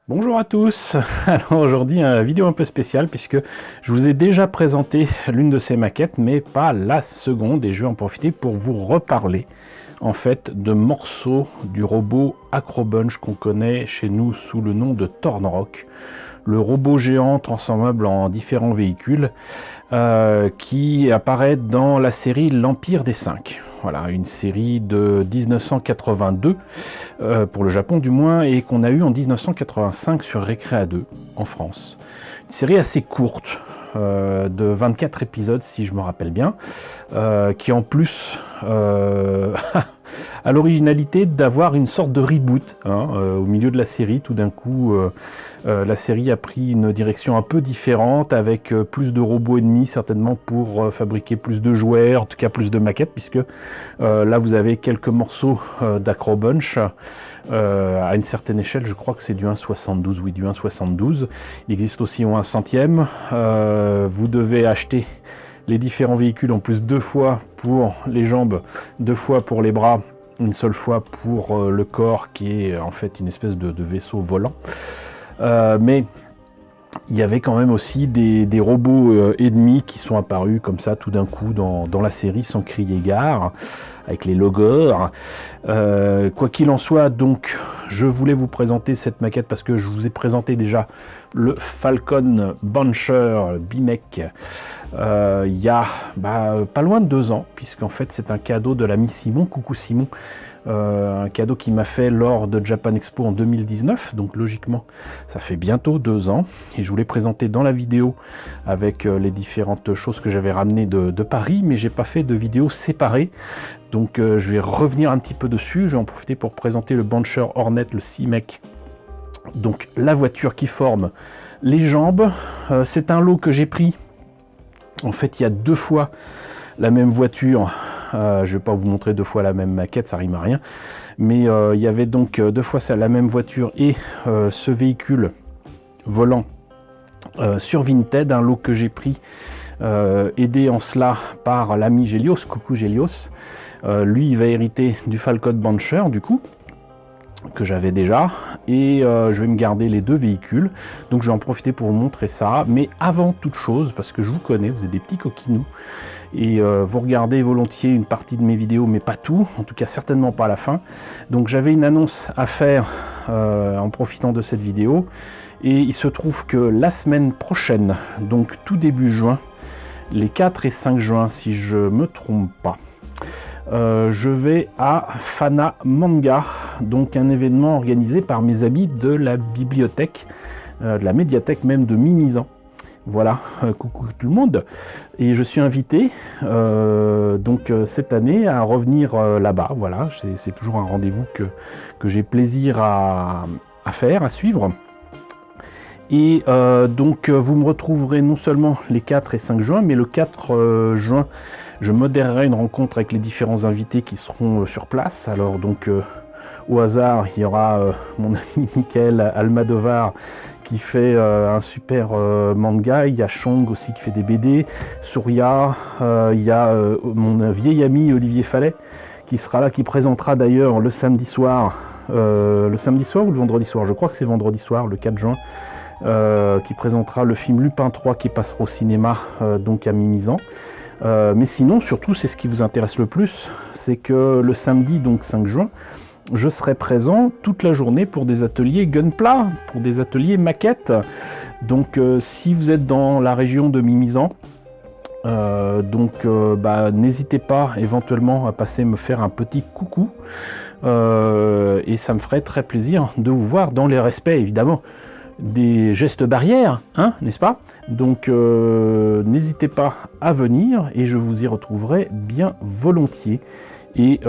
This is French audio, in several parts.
Bonjour à tous. Alors aujourd'hui, une vidéo un peu spéciale puisque je vous ai déjà présenté l'une de ces maquettes, mais pas la seconde, et je vais en profiter pour vous reparler en fait de morceaux du robot Acrobunch qu'on connaît chez nous sous le nom de Tornrock, le robot géant transformable en différents véhicules qui apparaît dans la série L'Empire des 5. Voilà, une série de 1982, pour le Japon du moins, et qu'on a eu en 1985 sur Recrea 2 en France. Une série assez courte, de 24 épisodes si je me rappelle bien, qui en plus a l'originalité d'avoir une sorte de reboot au milieu de la série. Tout d'un coup, la série a pris une direction un peu différente, avec plus de robots ennemis, certainement pour fabriquer plus de jouets, en tout cas plus de maquettes, puisque là vous avez quelques morceaux d'Acrobunch. À une certaine échelle, je crois que c'est du 1,72, oui, du 1,72. Il existe aussi au 1 centième. Vous devez acheter les différents véhicules en plus 2 fois pour les jambes, 2 fois pour les bras, une seule fois pour le corps, qui est en fait une espèce de vaisseau volant. Mais il y avait quand même aussi des robots ennemis qui sont apparus comme ça tout d'un coup dans la série sans crier gare, avec les Logors. Quoi qu'il en soit, donc je voulais vous présenter cette maquette parce que je vous ai présenté déjà le Falcon Buncher BIMEC il y a pas loin de 2 ans, puisqu'en fait c'est un cadeau de l'ami Simon. Coucou Simon, un cadeau qu'il m'a fait lors de Japan Expo en 2019, donc logiquement ça fait bientôt 2 ans, et je voulais présenter dans la vidéo avec les différentes choses que j'avais ramenées de Paris, mais j'ai pas fait de vidéo séparée, donc je vais revenir un petit peu dessus. Je vais en profiter pour présenter le Buncher Hornet, le CIMEC, donc la voiture qui forme les jambes. C'est un lot que j'ai pris. En fait, il y a 2 fois la même voiture. Je ne vais pas vous montrer 2 fois la même maquette, ça rime à rien. Mais il y avait donc 2 fois la même voiture et ce véhicule volant sur Vinted, un lot que j'ai pris, aidé en cela par l'ami Gélios. Coucou Gélios. Lui, il va hériter du Falcon Buncher, du coup, que j'avais déjà, et je vais me garder les 2 véhicules, donc je vais en profiter pour vous montrer ça. Mais avant toute chose, parce que je vous connais, vous êtes des petits coquinous, et vous regardez volontiers une partie de mes vidéos, mais pas tout, en tout cas certainement pas à la fin, donc j'avais une annonce à faire en profitant de cette vidéo, et il se trouve que la semaine prochaine, donc tout début juin, les 4 et 5 juin si je me trompe pas, je vais à Fana Manga, donc un événement organisé par mes amis de la bibliothèque, de la médiathèque même de Mimizan. Voilà, coucou tout le monde. Et je suis invité donc cette année à revenir là-bas. Voilà, c'est toujours un rendez-vous que j'ai plaisir à faire, à suivre. Et donc vous me retrouverez non seulement les 4 et 5 juin, mais le 4 juin, je modérerai une rencontre avec les différents invités qui seront sur place. Alors donc au hasard, il y aura mon ami Michael Almadovar qui fait un super manga. Il y a Chong aussi qui fait des BD, Surya, il y a mon vieil ami Olivier Fallet qui sera là, qui présentera d'ailleurs le samedi soir ou le vendredi soir, je crois que c'est vendredi soir, le 4 juin, qui présentera le film Lupin 3 qui passera au cinéma donc à Mimizan. Mais sinon, surtout, c'est ce qui vous intéresse le plus, c'est que le samedi, donc 5 juin, je serai présent toute la journée pour des ateliers Gunpla, pour des ateliers maquettes. Donc si vous êtes dans la région de Mimizan, n'hésitez pas éventuellement à passer me faire un petit coucou, et ça me ferait très plaisir de vous voir, dans les respects évidemment des gestes barrières, n'est-ce pas? Donc n'hésitez pas à venir et je vous y retrouverai bien volontiers. Et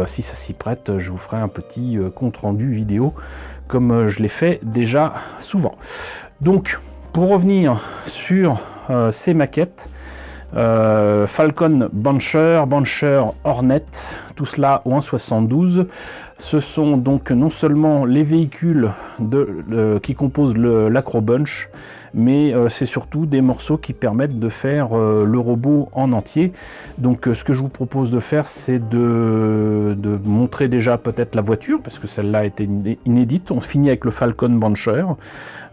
si ça s'y prête, je vous ferai un petit compte rendu vidéo comme je l'ai fait déjà souvent. Donc pour revenir sur ces maquettes, Falcon Bancher, Bancher Hornet, tout cela au 1,72. Ce sont donc non seulement les véhicules qui composent l'Acrobunch, mais c'est surtout des morceaux qui permettent de faire le robot en entier. Donc ce que je vous propose de faire, c'est de montrer déjà peut-être la voiture, parce que celle-là était inédite. On finit avec le Falcon Bancher,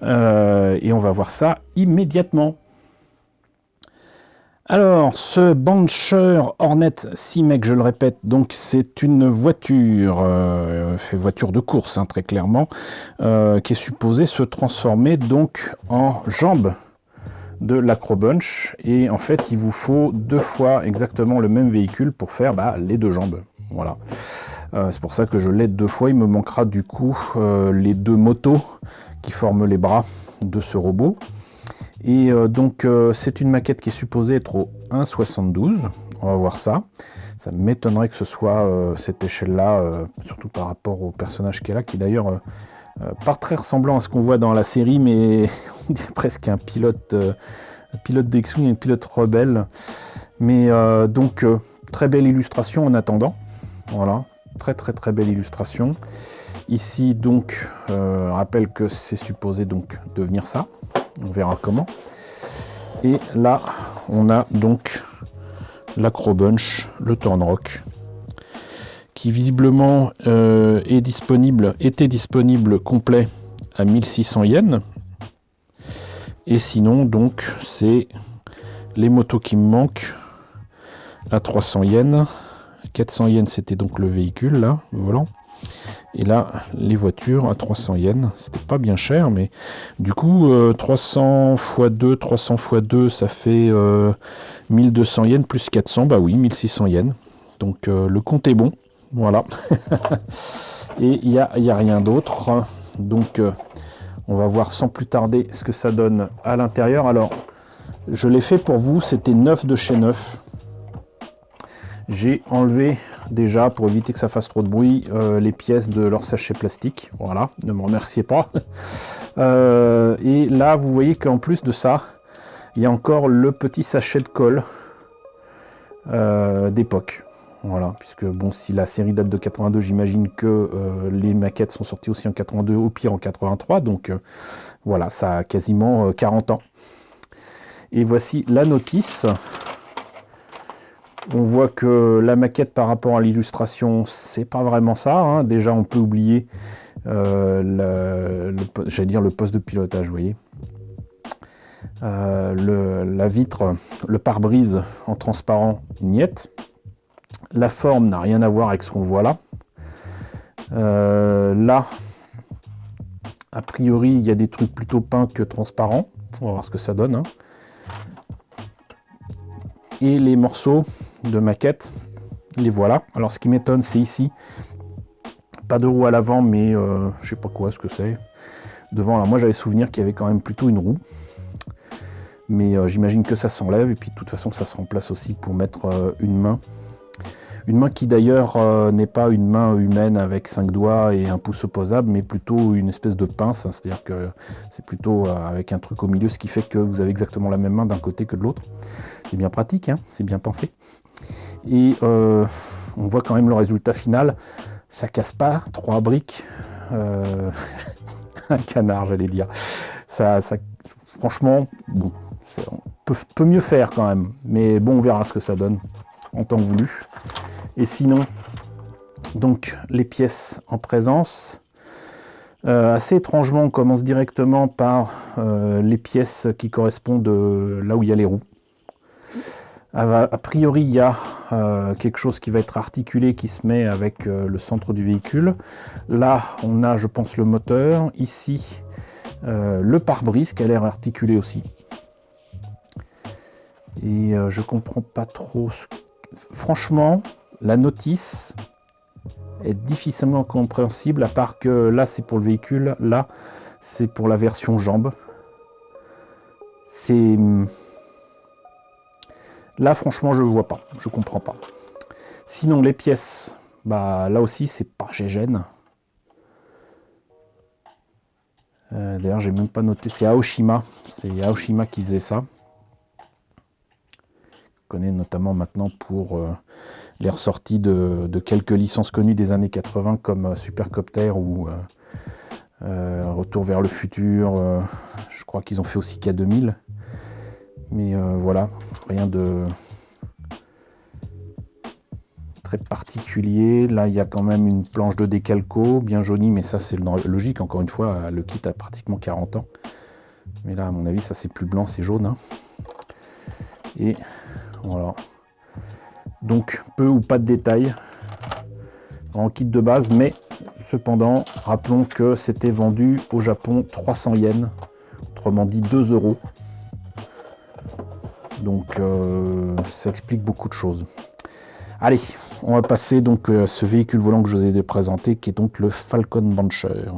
et on va voir ça immédiatement. Alors, ce Bancher Hornet C-Mec, je le répète, donc c'est une voiture, voiture de course, hein, très clairement, qui est supposée se transformer donc en jambe de l'Acrobunch. Et en fait, il vous faut 2 fois exactement le même véhicule pour faire les 2 jambes. Voilà. C'est pour ça que je l'ai 2 fois. Il me manquera du coup les 2 motos qui forment les bras de ce robot. Et donc c'est une maquette qui est supposée être au 1,72. On va voir ça. Ça m'étonnerait que ce soit cette échelle-là, surtout par rapport au personnage qui est là, qui d'ailleurs pas très ressemblant à ce qu'on voit dans la série, mais on dirait presque un pilote de X-Wing, un pilote rebelle. Mais donc très belle illustration en attendant. Voilà, très belle illustration. Ici donc, rappelle que c'est supposé donc devenir ça. On verra comment. Et là, on a donc l'Acrobunch, le Tornrock, qui visiblement était disponible complet à 1600 yens. Et sinon, donc, c'est les motos qui me manquent à 300 yens. 400 yens, c'était donc le véhicule, là, le volant. Et là, les voitures à 300 yens, c'était pas bien cher, mais du coup, 300 x 2, 300 x 2, ça fait 1200 yens plus 400, bah oui, 1600 yens. Donc le compte est bon, voilà. Et il y a rien d'autre. Donc on va voir sans plus tarder ce que ça donne à l'intérieur. Alors, je l'ai fait pour vous, c'était neuf de chez neuf. J'ai enlevé déjà, pour éviter que ça fasse trop de bruit, les pièces de leur sachet plastique. Voilà, ne me remerciez pas. Et là, vous voyez qu'en plus de ça, il y a encore le petit sachet de colle d'époque. Voilà, puisque bon, si la série date de 82, j'imagine que les maquettes sont sorties aussi en 82, au pire en 83. Donc voilà, ça a quasiment 40 ans. Et voici la notice. On voit que la maquette par rapport à l'illustration, c'est pas vraiment ça. Hein. Déjà, on peut oublier j'allais dire le poste de pilotage, vous voyez. La vitre, le pare-brise en transparent, niette. La forme n'a rien à voir avec ce qu'on voit là. Là, a priori, il y a des trucs plutôt peints que transparents. On va voir ce que ça donne. Hein. Et les morceaux de maquette, les voilà. Alors ce qui m'étonne, c'est ici, pas de roue à l'avant, mais je sais pas quoi, ce que c'est. Devant, alors moi j'avais souvenir qu'il y avait quand même plutôt une roue. Mais j'imagine que ça s'enlève, et puis de toute façon ça se remplace aussi pour mettre une main. Une main qui d'ailleurs n'est pas une main humaine avec 5 doigts et un pouce opposable, mais plutôt une espèce de pince, c'est-à-dire que c'est plutôt avec un truc au milieu, ce qui fait que vous avez exactement la même main d'un côté que de l'autre. C'est bien pratique, hein, c'est bien pensé. Et on voit quand même le résultat final, ça casse pas 3 briques, un canard j'allais dire. Ça, franchement, bon, on peut mieux faire quand même, mais bon, on verra ce que ça donne en temps voulu. Et sinon, donc les pièces en présence, assez étrangement, on commence directement par les pièces qui correspondent là où il y a les roues. A priori, il y a quelque chose qui va être articulé, qui se met avec le centre du véhicule. Là, on a, je pense, le moteur. Ici, le pare-brise qui a l'air articulé aussi. Et je comprends pas trop. Franchement, la notice est difficilement compréhensible, à part que là, c'est pour le véhicule. Là, c'est pour la version jambe. C'est... Là, franchement, je ne vois pas, je comprends pas. Sinon, les pièces, bah là aussi, c'est pas Gégen. D'ailleurs, j'ai même pas noté, c'est Aoshima. C'est Aoshima qui faisait ça. connaît notamment maintenant pour les ressorties de quelques licences connues des années 80 comme Supercopter ou Retour vers le futur. Je crois qu'ils ont fait aussi K2000. Mais voilà, rien de très particulier. Là, il y a quand même une planche de décalco, bien jaunie, mais ça, c'est logique. Encore une fois, le kit a pratiquement 40 ans. Mais là, à mon avis, ça, c'est plus blanc, c'est jaune. Hein. Et voilà. Donc, peu ou pas de détails en kit de base, mais cependant, rappelons que c'était vendu au Japon 300 yens, autrement dit 2 €. Donc, ça explique beaucoup de choses. Allez, on va passer donc à ce véhicule volant que je vous ai présenté, qui est donc le Falcon Buncher.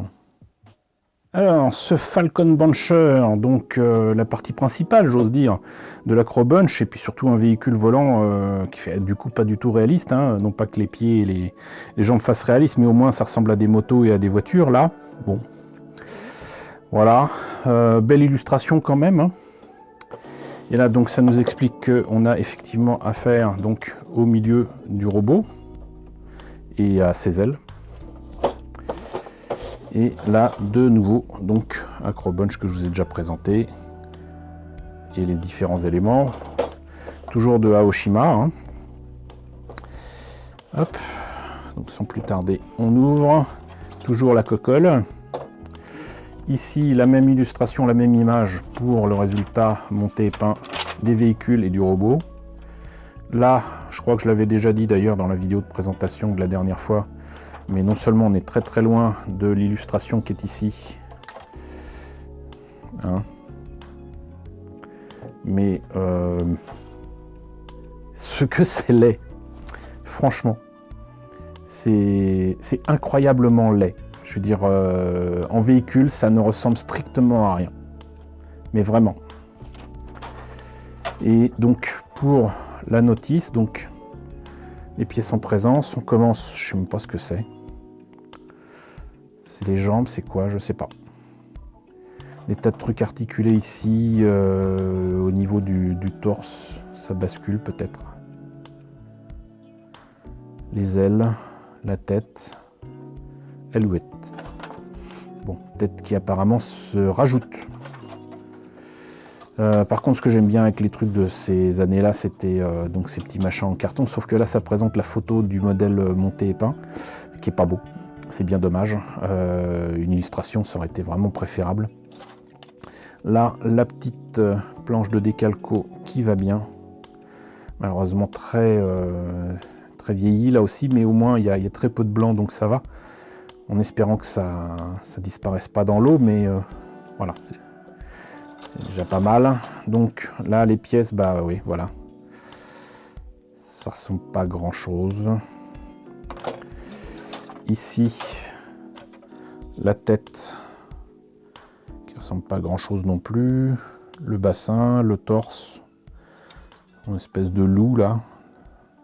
Alors, ce Falcon Buncher, donc la partie principale, j'ose dire, de l'Acrobunch, et puis surtout un véhicule volant qui fait du coup pas du tout réaliste, hein, non pas que les pieds et les jambes fassent réaliste, mais au moins ça ressemble à des motos et à des voitures, là. Bon, voilà, belle illustration quand même. Hein. Et là, donc, ça nous explique qu'on a effectivement affaire donc au milieu du robot et à ses ailes. Et là, de nouveau, donc Acrobunch que je vous ai déjà présenté et les différents éléments, toujours de Aoshima. Hein. Hop, donc sans plus tarder, on ouvre toujours la coquille. Ici, la même illustration, la même image pour le résultat monté et peint des véhicules et du robot. Là, je crois que je l'avais déjà dit d'ailleurs dans la vidéo de présentation de la dernière fois, mais non seulement on est très très loin de l'illustration qui est ici, hein, mais ce que c'est laid, franchement, c'est incroyablement laid. Je veux dire, en véhicule, ça ne ressemble strictement à rien. Mais vraiment. Et donc, pour la notice, donc, les pièces en présence, on commence, je ne sais même pas ce que c'est. C'est les jambes, c'est quoi? Je ne sais pas. Des tas de trucs articulés ici, au niveau du torse, ça bascule peut-être. Les ailes, la tête, alouette. Bon, tête qui apparemment se rajoute. Par contre, ce que j'aime bien avec les trucs de ces années-là, c'était donc ces petits machins en carton, sauf que là, ça présente la photo du modèle monté et peint, ce qui est pas beau. C'est bien dommage. Une illustration, ça aurait été vraiment préférable. Là, la petite planche de décalco qui va bien. Malheureusement, très vieillie là aussi, mais au moins, il y a très peu de blanc, donc ça va. En espérant que ça disparaisse pas dans l'eau, mais voilà. C'est déjà pas mal. Donc là, les pièces, bah oui, voilà. Ça ressemble pas à grand chose. Ici, la tête, qui ressemble pas à grand chose non plus. Le bassin, le torse, une espèce de loup là.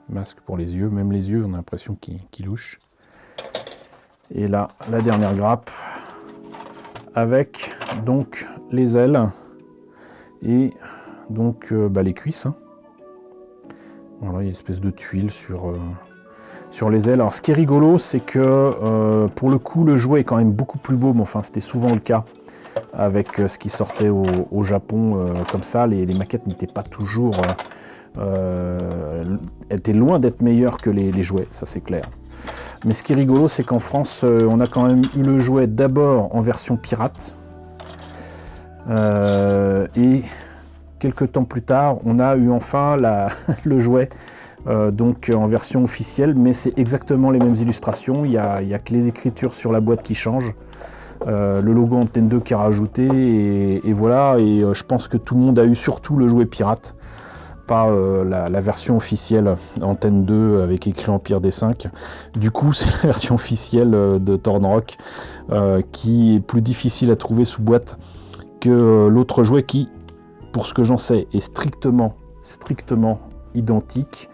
Masque pour les yeux, même les yeux, on a l'impression qu'ils louchent. Et là, la dernière grappe, avec donc les ailes et donc les cuisses. Hein. Voilà, il y a une espèce de tuile sur les ailes. Alors ce qui est rigolo, c'est que pour le coup, le jouet est quand même beaucoup plus beau, mais enfin c'était souvent le cas avec ce qui sortait au Japon comme ça. Les maquettes n'étaient pas toujours... étaient loin d'être meilleures que les jouets, ça c'est clair. Mais ce qui est rigolo, c'est qu'en France, on a quand même eu le jouet d'abord en version pirate. Et quelques temps plus tard, on a eu enfin le jouet donc en version officielle. Mais c'est exactement les mêmes illustrations. Il y a que les écritures sur la boîte qui changent. Le logo Antenne 2 qui est rajouté. Et voilà. Et je pense que tout le monde a eu surtout le jouet pirate. Pas la version officielle Antenne 2 avec écrit Empire des 5. Du coup, c'est la version officielle de Tornrock qui est plus difficile à trouver sous boîte que l'autre jouet qui, pour ce que j'en sais, est strictement identique.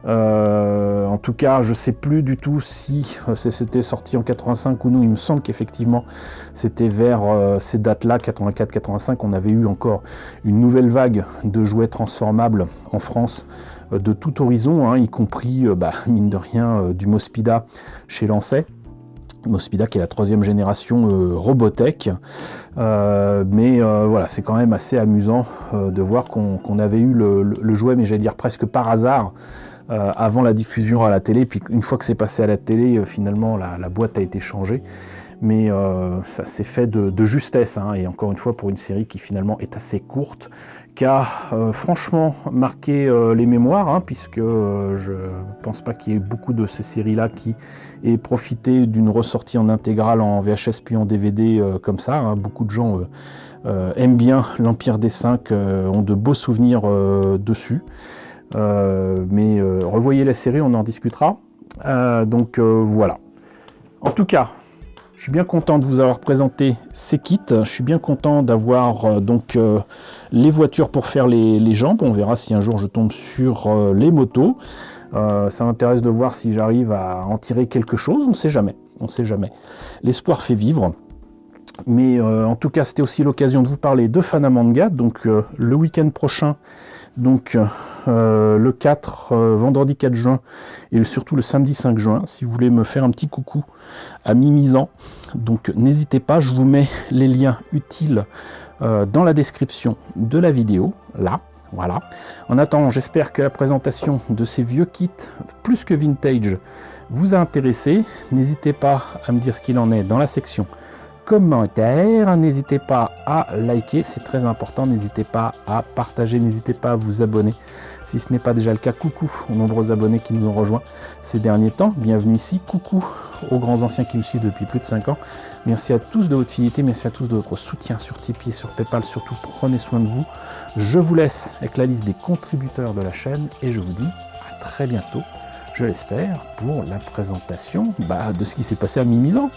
En tout cas, je ne sais plus du tout si c'était sorti en 85 ou non. Il me semble qu'effectivement, c'était vers ces dates-là, 84-85, on avait eu encore une nouvelle vague de jouets transformables en France de tout horizon, y compris, mine de rien, du Mospida chez Lancet. Mospida qui est la 3e génération Robotech, mais voilà, c'est quand même assez amusant de voir qu'on avait eu le jouet, mais j'allais dire presque par hasard, avant la diffusion à la télé, puis une fois que c'est passé à la télé, finalement la boîte a été changée, mais ça s'est fait de justesse, et encore une fois pour une série qui finalement est assez courte, qui a franchement marqué les mémoires, puisque je pense pas qu'il y ait beaucoup de ces séries-là qui aient profité d'une ressortie en intégrale en VHS puis en DVD comme ça. Beaucoup de gens aiment bien l'Empire des 5, ont de beaux souvenirs dessus. Mais revoyez la série, on en discutera. Donc voilà. En tout cas, je suis bien content de vous avoir présenté ces kits. Je suis bien content d'avoir les voitures pour faire les jambes. On verra si un jour je tombe sur les motos. Ça m'intéresse de voir si j'arrive à en tirer quelque chose. On ne sait jamais. On ne sait jamais. L'espoir fait vivre. Mais en tout cas, c'était aussi l'occasion de vous parler de Fanamanga. Donc le week-end prochain, le 4, vendredi 4 juin, et surtout le samedi 5 juin, si vous voulez me faire un petit coucou à Mimizan. Donc n'hésitez pas, je vous mets les liens utiles dans la description de la vidéo, là. Voilà. En attendant, j'espère que la présentation de ces vieux kits, plus que vintage, vous a intéressé. N'hésitez pas à me dire ce qu'il en est dans la section commentaires. N'hésitez pas à liker, c'est très important. N'hésitez pas à partager, n'hésitez pas à vous abonner si ce n'est pas déjà le cas. Coucou aux nombreux abonnés qui nous ont rejoints ces derniers temps. Bienvenue ici. Coucou aux grands anciens qui me suivent depuis plus de 5 ans. Merci à tous de votre fidélité, merci à tous de votre soutien sur Tipeee, sur Paypal. Surtout, prenez soin de vous. Je vous laisse avec la liste des contributeurs de la chaîne et je vous dis à très bientôt, je l'espère, pour la présentation de ce qui s'est passé à Mimizan.